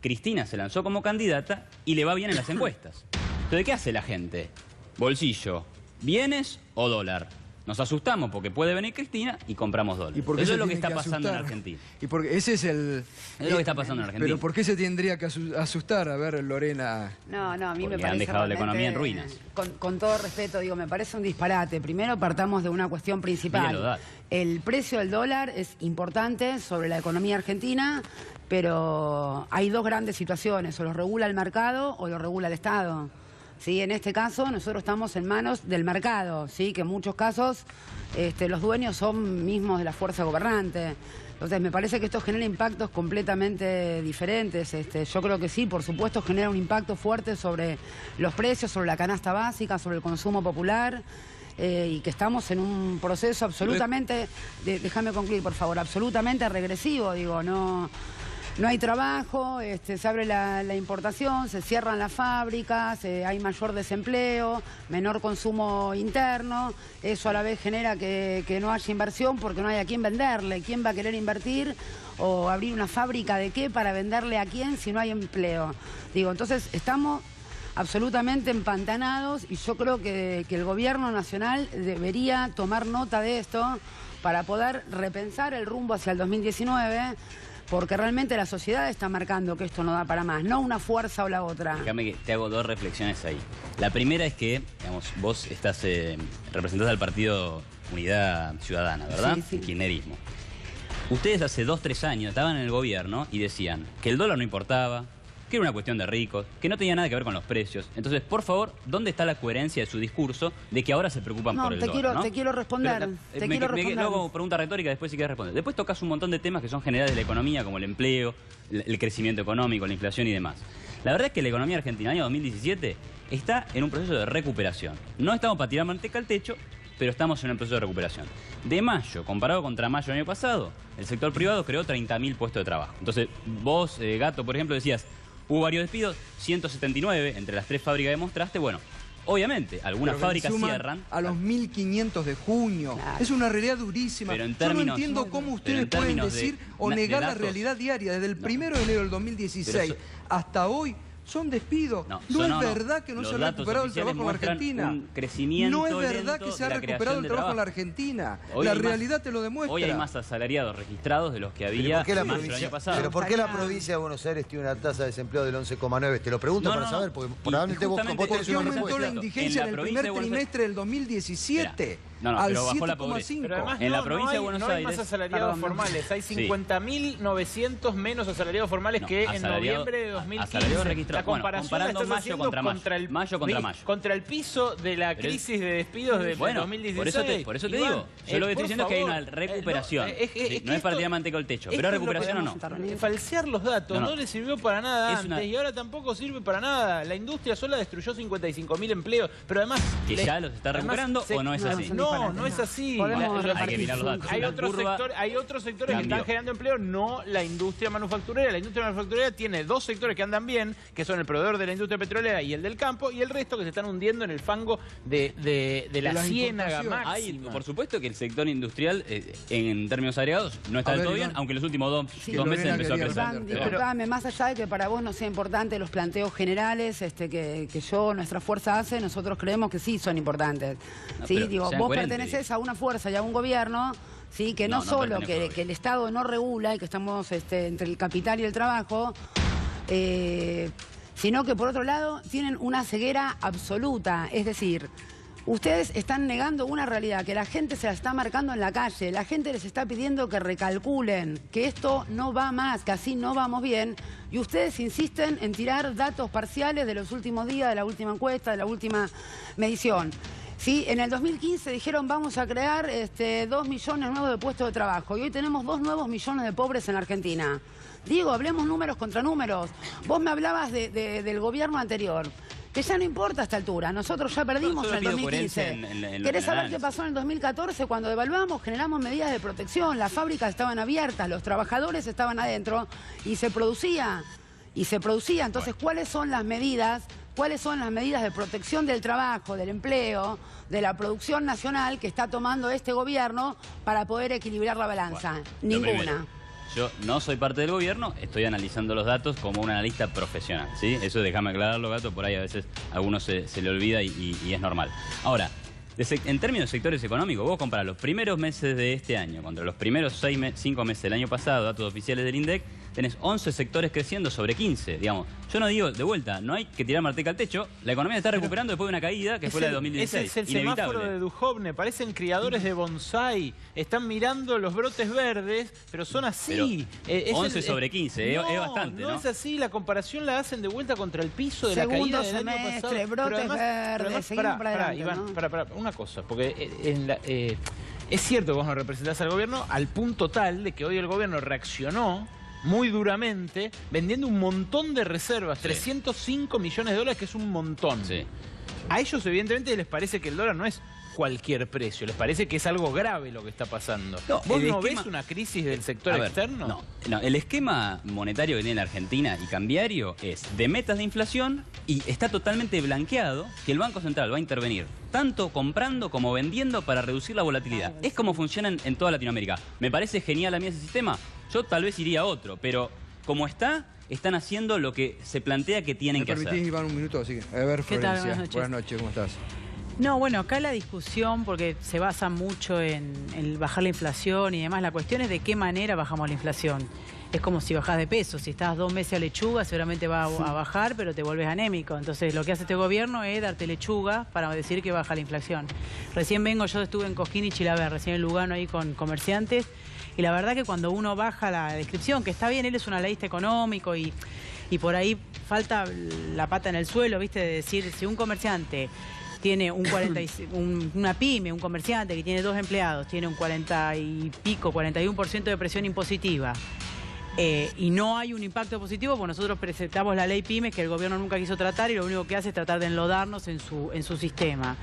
Cristina se lanzó como candidata y le va bien en las encuestas. Entonces, ¿qué hace la gente? Bolsillo, bienes o dólar. Nos asustamos porque puede venir Cristina y compramos dólares. Eso es lo que está pasando en Argentina. Y porque ese es el... Es lo que está pasando en Argentina. Pero ¿por qué se tendría que asustar? A ver, Lorena... No, a mí me parece... han dejado la economía en ruinas. Con todo respeto, digo, me parece un disparate. Primero partamos de una cuestión principal. El precio del dólar es importante sobre la economía argentina, pero hay dos grandes situaciones. O lo regula el mercado o lo regula el Estado. ¿Sí? En este caso nosotros estamos en manos del mercado, ¿sí? Que en muchos casos los dueños son mismos de la fuerza gobernante. Entonces me parece que esto genera impactos completamente diferentes. Yo creo que sí, por supuesto genera un impacto fuerte sobre los precios, sobre la canasta básica, sobre el consumo popular. Y que estamos en un proceso absolutamente, déjame concluir por favor, absolutamente regresivo, digo, no hay trabajo, se abre la importación, se cierran las fábricas, hay mayor desempleo, menor consumo interno, eso a la vez genera que no haya inversión porque no hay a quién venderle. ¿Quién va a querer invertir o abrir una fábrica de qué para venderle a quién si no hay empleo? Digo, entonces estamos absolutamente empantanados y yo creo que el gobierno nacional debería tomar nota de esto para poder repensar el rumbo hacia el 2019, porque realmente la sociedad está marcando que esto no da para más, no una fuerza o la otra. Déjame que te hago 2 reflexiones ahí. La primera es que, digamos, vos estás representás al partido Unidad Ciudadana, ¿verdad? Sí. El kirchnerismo. Ustedes hace 2-3 años estaban en el gobierno y decían que el dólar no importaba, que era una cuestión de ricos, que no tenía nada que ver con los precios. Entonces, por favor, ¿dónde está la coherencia de su discurso de que ahora se preocupan por el dólar? No, te quiero responder. Luego pregunta retórica, después si quieres responder. Después tocas un montón de temas que son generales de la economía, como el empleo, el crecimiento económico, la inflación y demás. La verdad es que la economía argentina en el año 2017 está en un proceso de recuperación. No estamos para tirar manteca al techo, pero estamos en un proceso de recuperación. De mayo, comparado contra mayo del año pasado, el sector privado creó 30.000 puestos de trabajo. Entonces, vos, Gato, por ejemplo, decías, hubo varios despidos, 179 entre las 3 fábricas que mostraste. Bueno, Obviamente, algunas Pero fábricas suman cierran. a los 1500 de junio. Claro. Es una realidad durísima. Pero en Yo términos, no entiendo cómo ustedes pueden decir o negar la realidad diaria. Desde el 1 de enero del 2016 hasta hoy son despidos. No es verdad que no se ha recuperado el trabajo en la Argentina. Un crecimiento no es verdad que se ha recuperado el trabajo en la Argentina. La realidad te lo demuestra. Hoy hay más asalariados registrados de los que había el año pasado. ¿Pero por qué la provincia de Buenos Aires tiene una tasa de desempleo del 11,9? Te lo pregunto para saber, porque probablemente vos tenés una aumentó la indigencia en el primer trimestre del 2017. Al pero bajó la pobreza. Pero además en la provincia de Buenos Aires hay más asalariados formales. Hay 50.900 menos asalariados formales que en noviembre de 2015. La comparación la estás haciendo contra el piso de la crisis de despidos de 2016. Por eso te digo. Yo lo que estoy diciendo es que hay una recuperación. No es para tirar manteca al techo, pero recuperación o no. Falsear los datos no le sirvió para nada antes y ahora tampoco sirve para nada. La industria sola destruyó 55.000 empleos, pero además... ¿Que ya los está recuperando o no es así? No es así. Hay que mirar los datos. Hay otros sectores que están generando empleo, no la industria manufacturera. La industria manufacturera tiene dos sectores que andan bien, que son el proveedor de la industria petrolera y el del campo, y el resto que se están hundiendo en el fango de la ciénaga máxima. Por supuesto que el sector industrial, en términos agregados, no está del todo bien, aunque en los últimos dos meses empezó a crecer. Disculpame, más allá de que para vos no sea importante los planteos generales que nuestra fuerza hace, nosotros creemos que sí son importantes. Vos perteneces a una fuerza y a un gobierno, ¿sí? Que no solo que el Estado no regula y que estamos entre el capital y el trabajo, sino que por otro lado tienen una ceguera absoluta. Es decir, ustedes están negando una realidad que la gente se la está marcando en la calle, la gente les está pidiendo que recalculen, que esto no va más, que así no vamos bien, y ustedes insisten en tirar datos parciales de los últimos días, de la última encuesta, de la última medición. Sí, en el 2015 dijeron vamos a crear 2 millones nuevos de puestos de trabajo y hoy tenemos 2 nuevos millones de pobres en la Argentina. Digo, hablemos números contra números. Vos me hablabas del gobierno anterior, que ya no importa a esta altura. Nosotros ya perdimos en el 2015. ¿Querés saber qué pasó en el 2014? Cuando devaluamos, generamos medidas de protección. Las fábricas estaban abiertas, los trabajadores estaban adentro y se producía. Entonces, ¿cuáles son las medidas? ¿Cuáles son las medidas de protección del trabajo, del empleo, de la producción nacional que está tomando este gobierno para poder equilibrar la balanza? Ninguna. Yo no soy parte del gobierno, estoy analizando los datos como un analista profesional, ¿sí? Eso déjame aclararlo, Gato, por ahí a veces a algunos se le olvida y es normal. Ahora, en términos de sectores económicos, vos comparás los primeros meses de este año contra los primeros 5 meses del año pasado, datos oficiales del INDEC, tenés 11 sectores creciendo sobre 15, digamos. Yo no digo, de vuelta, no hay que tirar manteca al techo, la economía está recuperando después de una caída que fue la de 2016. Es el semáforo de Duhovne, parecen criadores de bonsái, están mirando los brotes verdes, pero son así. Pero 11 sobre 15, es bastante, ¿no? No es así, la comparación la hacen de vuelta contra el piso de la caída del año pasado. Brotes verdes, seguimos para adelante, Iván, para, una cosa, porque es cierto que vos no representás al gobierno al punto tal de que hoy el gobierno reaccionó muy duramente, vendiendo un montón de reservas, 305 millones de dólares, que es un montón. Sí. A ellos evidentemente les parece que el dólar no es cualquier precio, les parece que es algo grave lo que está pasando. ¿Vos no ves una crisis del sector externo? No, el esquema monetario que tiene la Argentina y cambiario es de metas de inflación y está totalmente blanqueado que el Banco Central va a intervenir tanto comprando como vendiendo para reducir la volatilidad. Es como funciona en toda Latinoamérica. Me parece genial a mí ese sistema. Yo tal vez iría a otro, pero como están haciendo lo que se plantea que tienen que hacer. ¿Me permitís, Iván, un minuto? Así que, a ver, Florencia. Buenas noches, ¿cómo estás? No, bueno, acá la discusión, porque se basa mucho en bajar la inflación y demás, la cuestión es de qué manera bajamos la inflación. Es como si bajás de peso, si estás 2 meses a lechuga seguramente va a bajar, pero te vuelves anémico. Entonces lo que hace este gobierno es darte lechuga para decir que baja la inflación. Recién yo estuve en Cosquín y Chilaver, recién en Lugano ahí con comerciantes, y la verdad que cuando uno baja la descripción, que está bien, él es un analista económico y por ahí falta la pata en el suelo, ¿viste? De decir, si un comerciante tiene una pyme, un comerciante que tiene 2 empleados, tiene un 40 y pico, 41% de presión impositiva, y no hay un impacto positivo, pues nosotros presentamos la ley pymes que el gobierno nunca quiso tratar y lo único que hace es tratar de enlodarnos en su sistema.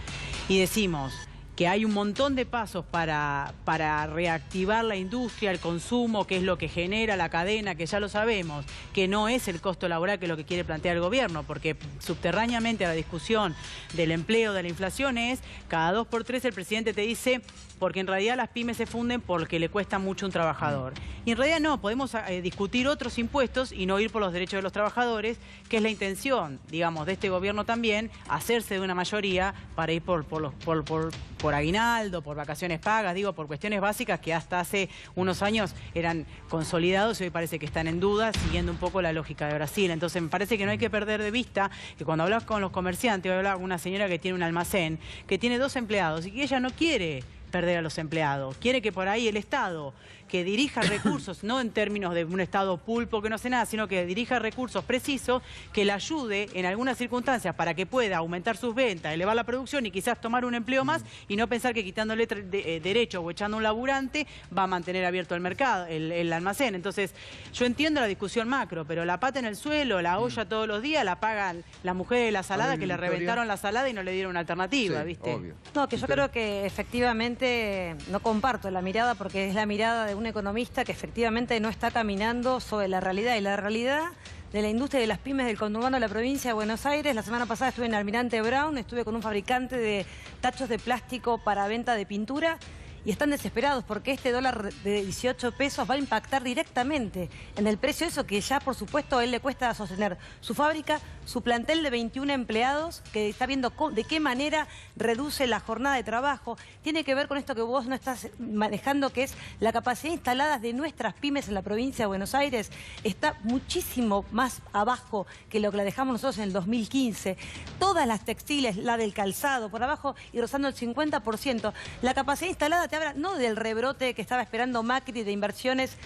Y decimos, que hay un montón de pasos para reactivar la industria, el consumo, que es lo que genera la cadena, que ya lo sabemos, que no es el costo laboral que es lo que quiere plantear el gobierno, porque subterráneamente a la discusión del empleo, de la inflación es, cada 2 por 3 el presidente te dice, porque en realidad las pymes se funden porque le cuesta mucho un trabajador. Y en realidad no, podemos discutir otros impuestos y no ir por los derechos de los trabajadores, que es la intención, digamos, de este gobierno también, hacerse de una mayoría para ir por aguinaldo, por vacaciones pagas, digo, por cuestiones básicas que hasta hace unos años eran consolidados y hoy parece que están en duda, siguiendo un poco la lógica de Brasil. Entonces me parece que no hay que perder de vista que cuando hablas con los comerciantes, voy a hablar con una señora que tiene un almacén, que tiene 2 empleados y que ella no quiere perder a los empleados, quiere que por ahí el Estado, que dirija recursos, no en términos de un Estado pulpo que no hace nada, sino que dirija recursos precisos, que le ayude en algunas circunstancias para que pueda aumentar sus ventas, elevar la producción y quizás tomar un empleo más y no pensar que quitándole derechos o echando un laburante va a mantener abierto el mercado, el almacén. Entonces, yo entiendo la discusión macro, pero la pata en el suelo, la olla todos los días, la pagan las mujeres de la salada que le reventaron la salada y no le dieron una alternativa, ¿viste? Obvio. No, que yo creo que efectivamente no comparto la mirada porque es la mirada de un economista que efectivamente no está caminando sobre la realidad. Y la realidad de la industria de las pymes del conurbano de la provincia de Buenos Aires. La semana pasada estuve en Almirante Brown, estuve con un fabricante de tachos de plástico para venta de pintura y están desesperados porque este dólar de 18 pesos va a impactar directamente en el precio de eso que ya, por supuesto, a él le cuesta sostener su fábrica, su plantel de 21 empleados, que está viendo de qué manera reduce la jornada de trabajo. Tiene que ver con esto que vos no estás manejando, que es la capacidad instalada de nuestras pymes en la provincia de Buenos Aires. Está muchísimo más abajo que lo que la dejamos nosotros en el 2015. Todas las textiles, la del calzado, por abajo y rozando el 50%. La capacidad instalada te habla no del rebrote que estaba esperando Macri de inversiones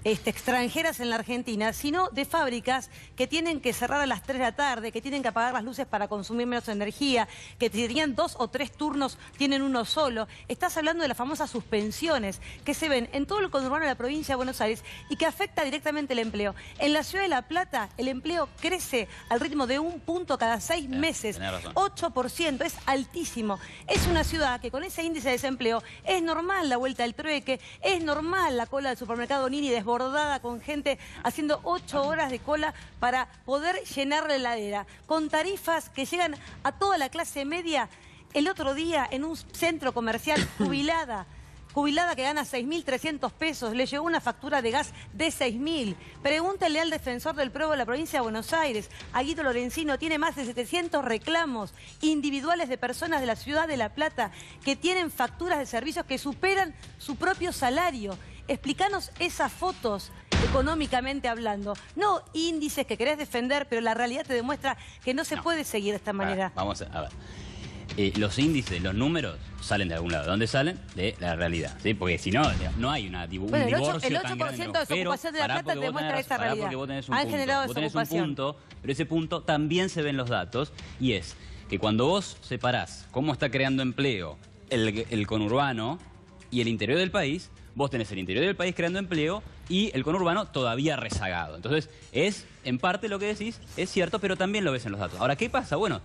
extranjeras en la Argentina, sino de fábricas que tienen que cerrar a las 3 de la tarde, que tienen que apagar las luces para consumir menos energía, que tenían 2 o 3 turnos, tienen uno solo. Estás hablando de las famosas suspensiones que se ven en todo el conurbano de la provincia de Buenos Aires y que afecta directamente el empleo. En la ciudad de La Plata el empleo crece al ritmo de 1 punto cada 6 meses, 8%, es altísimo. Es una ciudad que con ese índice de desempleo es normal la vuelta del trueque, es normal la cola del supermercado Nini desbordada con gente haciendo 8 horas de cola para poder llenar la heladera, con tarifas que llegan a toda la clase media. El otro día en un centro comercial, jubilada que gana 6.300 pesos, le llegó una factura de gas de 6.000. Pregúntele al defensor del pueblo de la provincia de Buenos Aires, a Guido Lorenzino, tiene más de 700 reclamos individuales de personas de la ciudad de La Plata que tienen facturas de servicios que superan su propio salario. Explícanos esas fotos económicamente hablando, no índices que querés defender, pero la realidad te demuestra que no se puede seguir de esta manera. Vamos a ver. Los índices, los números salen de algún lado. ¿De dónde salen? De la realidad, ¿sí? Porque si no, no hay un divorcio el 8% tan grande. de desocupación de La Plata te demuestra esa realidad. Han generado desocupación. Punto, pero ese punto también se ven los datos y es que cuando vos separás cómo está creando empleo el conurbano y el interior del país, vos tenés el interior del país creando empleo y el conurbano todavía rezagado. Entonces, en parte lo que decís es cierto, pero también lo ves en los datos. Ahora, ¿qué pasa? Bueno,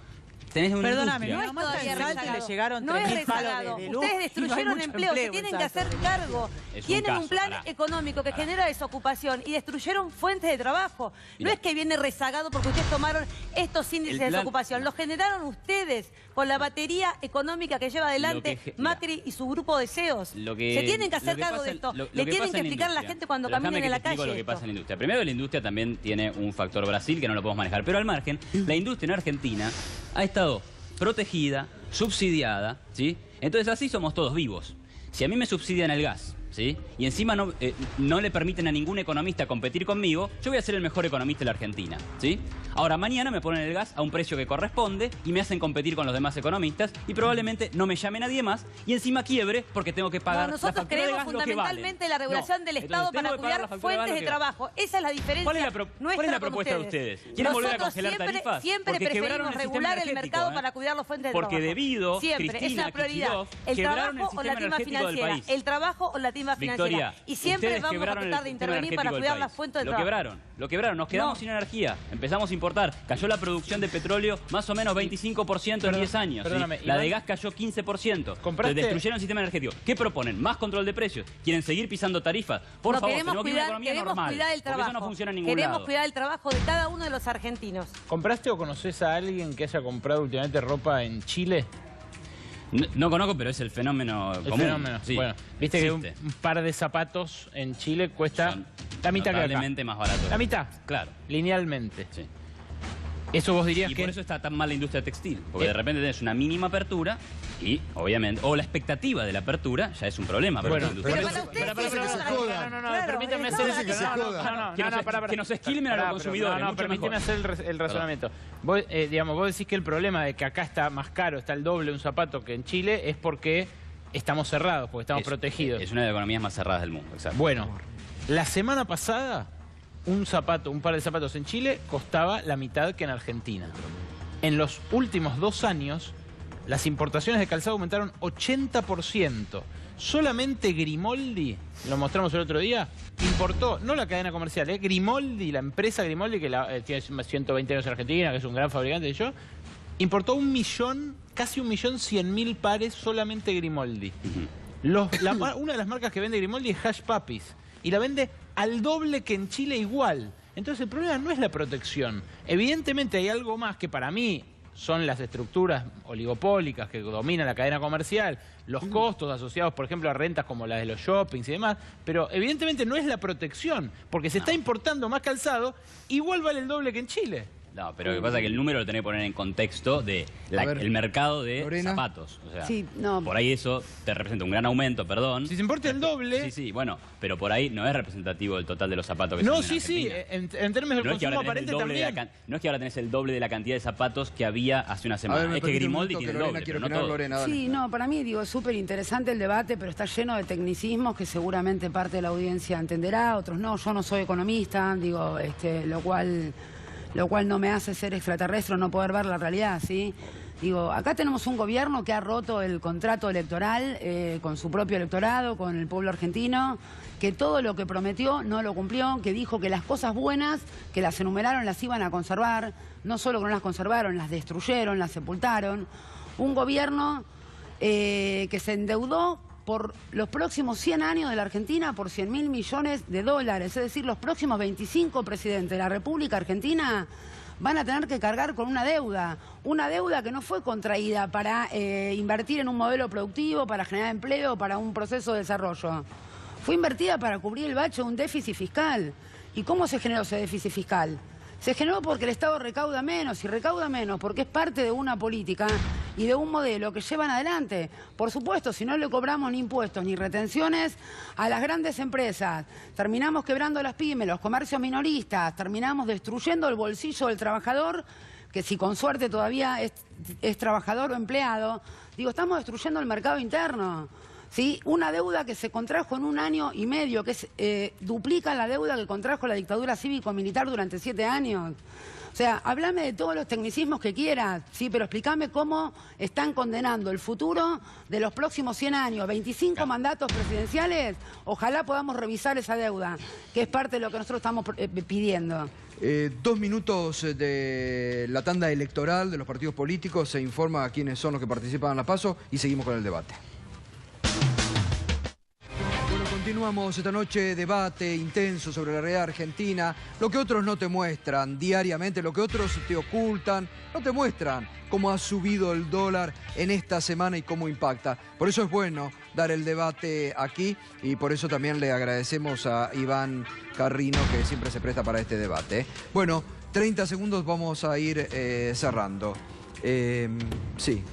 tenés una Perdóname, industria. no es todavía rezagado. Le llegaron no es rezagado. De luz. Ustedes destruyeron empleo, se tienen que hacer cargo. Tienen un plan económico que genera desocupación y destruyeron fuentes de trabajo. No es que viene rezagado porque ustedes tomaron estos índices de desocupación. Los generaron ustedes con la batería económica que lleva adelante Macri y su grupo de CEOs. Se tienen que hacer cargo de esto. Le tienen que explicar a la gente cuando caminen en la calle. Lo que pasa en la industria. Primero, la industria también tiene un factor Brasil que no lo podemos manejar. Pero al margen, la industria en Argentina ha estado protegida, subsidiada, ¿sí? Entonces así somos todos vivos. Si a mí me subsidian el gas, ¿sí? Y encima no le permiten a ningún economista competir conmigo, yo voy a ser el mejor economista de la Argentina, ¿sí? Ahora, mañana me ponen el gas a un precio que corresponde y me hacen competir con los demás economistas y probablemente no me llame nadie más y encima quiebre porque tengo que pagar la factura de gas. Nosotros creemos fundamentalmente la regulación del Estado para cuidar fuentes de trabajo. Esa es la diferencia. ¿Cuál es la propuesta de ustedes? ¿Quieren volver a congelar tarifas? Siempre preferimos regular el mercado para cuidar las fuentes de trabajo. Porque debido, siempre, Cristina, es la prioridad. El trabajo o la timba financiera. El trabajo o la timba lástima financiera. Victoria, Y siempre ustedes vamos a quebraron tratar de el sistema intervenir para energético cuidar del las país. fuentes de Lo trabajo. quebraron, nos quedamos sin energía, empezamos a importar, cayó la producción de petróleo más o menos 25% en 10 años, perdóname, la de Iván, gas cayó 15%, ¿compraste? destruyeron el sistema energético. ¿Qué proponen? Más control de precios, quieren seguir pisando tarifas. Por No, favor, queremos tenemos que ir a una cuidar, economía queremos normal, cuidar el porque trabajo. eso no funciona en ningún Queremos lado. cuidar el trabajo de cada uno de los argentinos. ¿Compraste o conoces a alguien que haya comprado últimamente ropa en Chile? No conozco, pero es el fenómeno El común. fenómeno. Sí, Bueno, viste que existe. un par de zapatos en Chile cuesta la mitad que acá. Notablemente más barato. La mitad. Claro. Linealmente. Sí. Eso vos dirías Y que... por eso está tan mal la industria textil, porque de repente tenés una mínima apertura y, obviamente, o la expectativa de la apertura ya es un problema para Bueno, la industria. Pero para usted No, permítame hacer que nos esquilmen a los consumidores. No, mucho permíteme mejor. hacer el razonamiento. Vos, vos decís que el problema de que acá está más caro, está el doble un zapato que en Chile, es porque estamos cerrados, porque estamos protegidos. Es una de las economías más cerradas del mundo, exacto. Bueno, la semana pasada, un par de zapatos en Chile costaba la mitad que en Argentina. En los últimos 2 años, las importaciones de calzado aumentaron 80%. Solamente Grimaldi, lo mostramos el otro día, importó, no la cadena comercial, Grimaldi, la empresa Grimaldi, que tiene 120 años en Argentina, que es un gran fabricante de ello, importó casi 1.100.000 pares solamente Grimaldi. Una de las marcas que vende Grimaldi es Hush Puppies, y la vende al doble que en Chile igual. Entonces el problema no es la protección. Evidentemente hay algo más que para mí son las estructuras oligopólicas que dominan la cadena comercial, los costos asociados, por ejemplo, a rentas como las de los shoppings y demás, pero evidentemente no es la protección, porque se está importando más calzado, igual vale el doble que en Chile. No, pero lo que pasa es que el número lo tenés que poner en contexto de el mercado de Lorena. zapatos. O sea, Sí, no. por ahí eso te representa un gran aumento, perdón. Si se importa el doble... Sí, bueno, pero por ahí no es representativo del total de los zapatos que se No, venden sí, en Argentina. en términos del No es que consumo ahora tenés aparente el doble de también. no es que ahora tenés el doble de la cantidad de zapatos que había hace una semana. me Es que permite un Grimaldi minuto, tiene que el Lorena doble, quiere pero no opinar, todo. Lorena, dale. Sí, no, para mí digo, es súper interesante el debate, pero está lleno de tecnicismos que seguramente parte de la audiencia entenderá, otros no. Yo no soy economista, digo, lo cual no me hace ser extraterrestre o no poder ver la realidad, ¿sí? Digo, acá tenemos un gobierno que ha roto el contrato electoral con su propio electorado, con el pueblo argentino, que todo lo que prometió no lo cumplió, que dijo que las cosas buenas, que las enumeraron, las iban a conservar, no solo que no las conservaron, las destruyeron, las sepultaron. Un gobierno que se endeudó por los próximos 100 años de la Argentina por 100.000 millones de dólares. Es decir, los próximos 25 presidentes de la República Argentina van a tener que cargar con una deuda que no fue contraída para invertir en un modelo productivo, para generar empleo, para un proceso de desarrollo. Fue invertida para cubrir el bache de un déficit fiscal. ¿Y cómo se generó ese déficit fiscal? Se generó porque el Estado recauda menos, y recauda menos porque es parte de una política y de un modelo que llevan adelante. Por supuesto, si no le cobramos ni impuestos ni retenciones a las grandes empresas, terminamos quebrando las pymes, los comercios minoristas, terminamos destruyendo el bolsillo del trabajador, que si con suerte todavía es trabajador o empleado. Digo, estamos destruyendo el mercado interno. ¿Sí? Una deuda que se contrajo en 1 año y medio, que duplica la deuda que contrajo la dictadura cívico-militar durante 7 años. O sea, háblame de todos los tecnicismos que quieras, sí, pero explícame cómo están condenando el futuro de los próximos 100 años, 25 mandatos presidenciales. Ojalá podamos revisar esa deuda, que es parte de lo que nosotros estamos pidiendo. 2 minutos de la tanda electoral de los partidos políticos, se informa a quiénes son los que participan en la PASO y seguimos con el debate. Continuamos esta noche, debate intenso sobre la realidad argentina, lo que otros no te muestran diariamente, lo que otros te ocultan, no te muestran cómo ha subido el dólar en esta semana y cómo impacta. Por eso es bueno dar el debate aquí y por eso también le agradecemos a Iván Carrino que siempre se presta para este debate. Bueno, 30 segundos vamos a ir cerrando. Sí.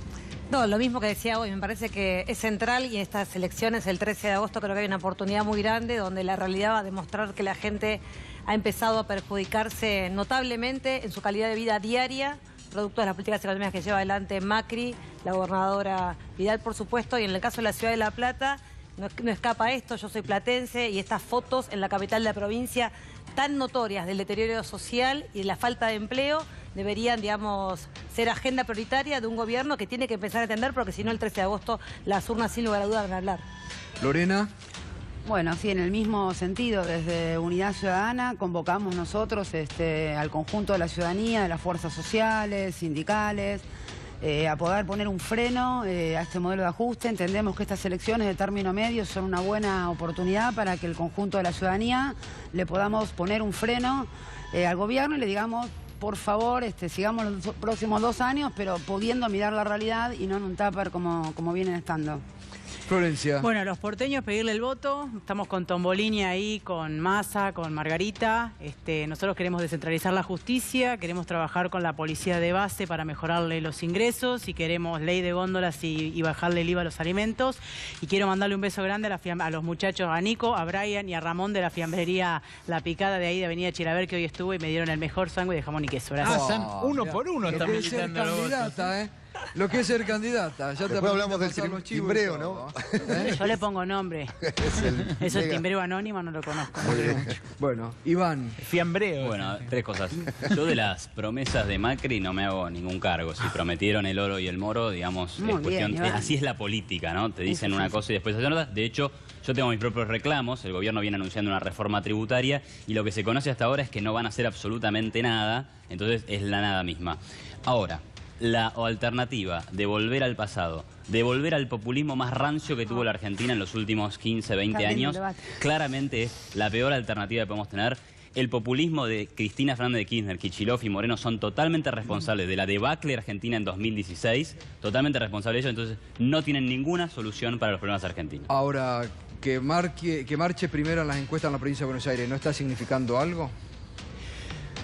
No, lo mismo que decía hoy, me parece que es central y en estas elecciones, el 13 de agosto, creo que hay una oportunidad muy grande donde la realidad va a demostrar que la gente ha empezado a perjudicarse notablemente en su calidad de vida diaria, producto de las políticas económicas que lleva adelante Macri, la gobernadora Vidal, por supuesto, y en el caso de la ciudad de La Plata, no escapa esto, yo soy platense y estas fotos en la capital de la provincia tan notorias del deterioro social y de la falta de empleo deberían, digamos, ser agenda prioritaria de un gobierno que tiene que empezar a entender porque si no el 13 de agosto las urnas sin lugar a dudas van a hablar. Lorena. Bueno, sí, en el mismo sentido, desde Unidad Ciudadana convocamos nosotros al conjunto de la ciudadanía, de las fuerzas sociales, sindicales, a poder poner un freno a este modelo de ajuste. Entendemos que estas elecciones de término medio son una buena oportunidad para que el conjunto de la ciudadanía le podamos poner un freno al gobierno y le digamos, por favor, sigamos los próximos 2 años, pero pudiendo mirar la realidad y no en un tupper como vienen estando. Florencia. Bueno, los porteños pedirle el voto, estamos con Tombolini ahí, con Massa, con Margarita. Nosotros queremos descentralizar la justicia, queremos trabajar con la policía de base para mejorarle los ingresos y queremos ley de góndolas y bajarle el IVA a los alimentos. Y quiero mandarle un beso grande a los muchachos, a Nico, a Brian y a Ramón de la fiambrería La Picada de ahí de Avenida Chilaver, que hoy estuvo y me dieron el mejor sándwich de jamón y queso. Gracias. Están uno por uno, están militando los votos. Lo que es ser candidata. Ya después hablamos del timbreo, ¿no? Yo le pongo nombre. Eso es timbreo anónimo, no lo conozco. Bueno, Iván. Fiambreo. Bueno, 3 cosas. Yo de las promesas de Macri no me hago ningún cargo. Si prometieron el oro y el moro, digamos, Muy es cuestión, bien, Iván. así es la política, ¿no? Te dicen una cosa y después hacen otra. De hecho, yo tengo mis propios reclamos. El gobierno viene anunciando una reforma tributaria y lo que se conoce hasta ahora es que no van a hacer absolutamente nada. Entonces es la nada misma. Ahora, la alternativa de volver al pasado, de volver al populismo más rancio que tuvo la Argentina en los últimos 15, 20 años, claramente es la peor alternativa que podemos tener. El populismo de Cristina Fernández de Kirchner, Kicillof y Moreno son totalmente responsables de la debacle argentina en 2016, totalmente responsables de ellos, entonces no tienen ninguna solución para los problemas argentinos. Ahora, que marche primero en las encuestas en la provincia de Buenos Aires, ¿no está significando algo?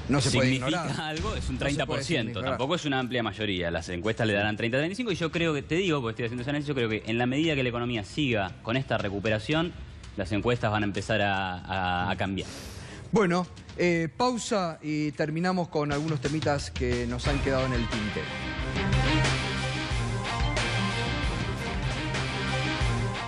No se puede ignorar. Significa algo, es un 30%, No tampoco es una amplia mayoría. Las encuestas le darán 30-35 y yo creo que, te digo, porque estoy haciendo ese análisis, yo creo que en la medida que la economía siga con esta recuperación, las encuestas van a empezar a cambiar. Bueno, pausa y terminamos con algunos temitas que nos han quedado en el tintero.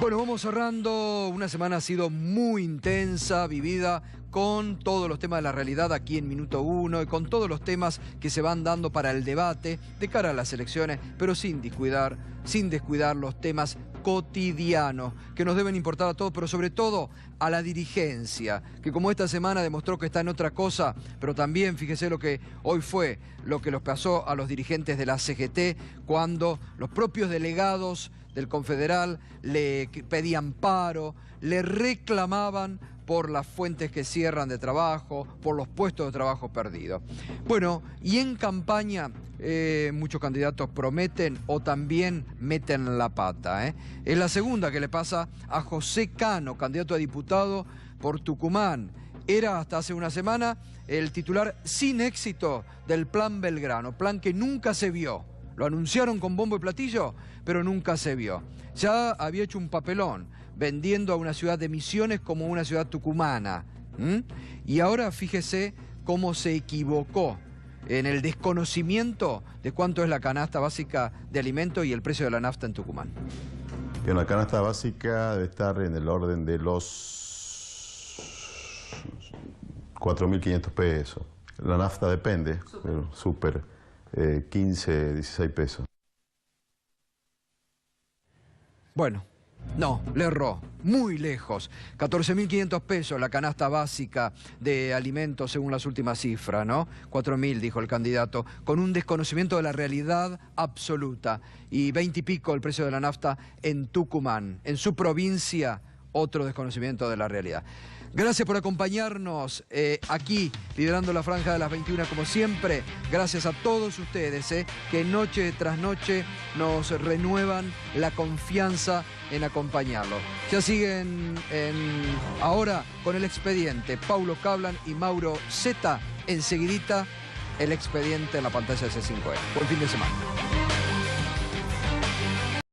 Bueno, vamos cerrando. Una semana ha sido muy intensa, vivida con todos los temas de la realidad aquí en Minuto 1 y con todos los temas que se van dando para el debate de cara a las elecciones, pero sin descuidar los temas cotidianos que nos deben importar a todos, pero sobre todo a la dirigencia, que como esta semana demostró que está en otra cosa, pero también fíjese lo que hoy fue, lo que los pasó a los dirigentes de la CGT cuando los propios delegados del Confederal le pedían paro, le reclamaban por las fuentes que cierran de trabajo, por los puestos de trabajo perdidos. Bueno, y en campaña muchos candidatos prometen o también meten la pata. Es la segunda que le pasa a José Cano, candidato a diputado por Tucumán. Era hasta hace una semana el titular sin éxito del Plan Belgrano, plan que nunca se vio. Lo anunciaron con bombo y platillo, pero nunca se vio. Ya había hecho un papelón, vendiendo a una ciudad de Misiones como una ciudad tucumana. Y ahora fíjese cómo se equivocó en el desconocimiento de cuánto es la canasta básica de alimentos y el precio de la nafta en Tucumán. Que una canasta básica debe estar en el orden de los 4.500 pesos. La nafta depende, pero súper 15, 16 pesos. Bueno, no, le erró, muy lejos. 14.500 pesos la canasta básica de alimentos según las últimas cifras, ¿no? 4.000, dijo el candidato, con un desconocimiento de la realidad absoluta. Y 20 y pico el precio de la nafta en Tucumán. En su provincia, otro desconocimiento de la realidad. Gracias por acompañarnos aquí, liderando la franja de las 21 como siempre. Gracias a todos ustedes que noche tras noche nos renuevan la confianza en acompañarlos. Ya siguen ahora con el expediente. Paulo Cablan y Mauro Zeta. Enseguidita el expediente en la pantalla de C5N. Buen fin de semana.